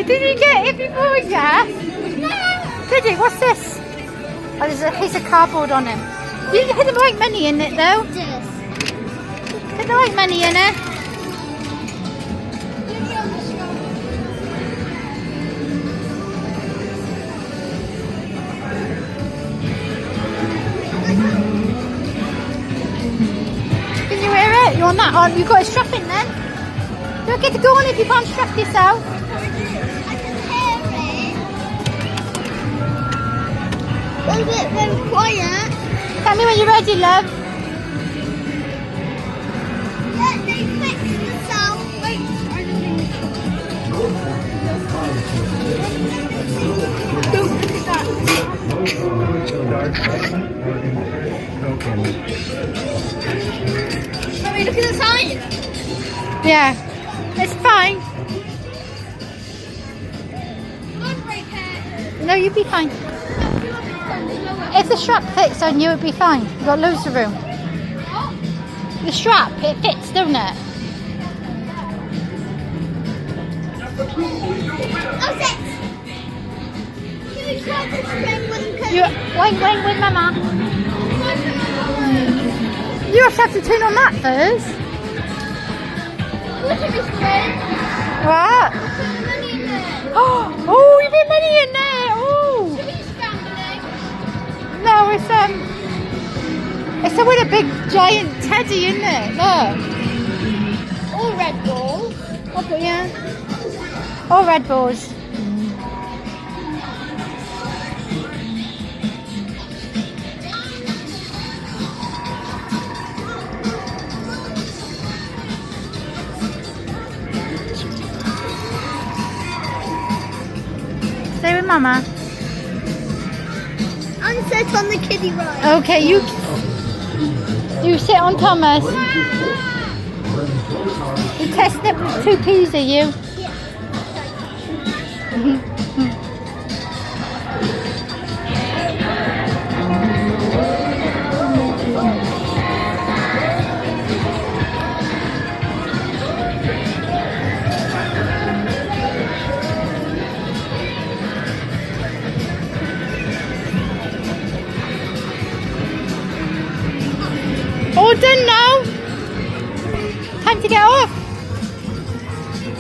Did you get it before, yeah? Kiddie, what's this? Oh, there's a piece of cardboard on him. You hit the right money in it, though. Hit the right money in it. Can you hear it? You want that on? You got a strap in then? Don't get to go on if you can't strap yourself. I can hear it. Was it very quiet? Tell me when you're ready, love. Yeah, they fixed the sound. Wait, I don't look at that. Let me look at the sign. Yeah, it's fine. No, you'd be fine. If the strap fits on you, it'd be fine. You've got loads of room. The strap, it fits, don't it? That's it. Can we try the string with You wait, Mama. You have to turn on that first. Look at this string. What? Put the money in there. Oh, you put money in there. Oh. Should we scrambling? No, it's with a big giant teddy, isn't it? Look. All red balls. Oh, yeah. All red balls. Stay with Mama. I'm set on the kiddie ride. Okay, you sit on Thomas. You testing it with 2 keys, are you? All done now. Time to get off.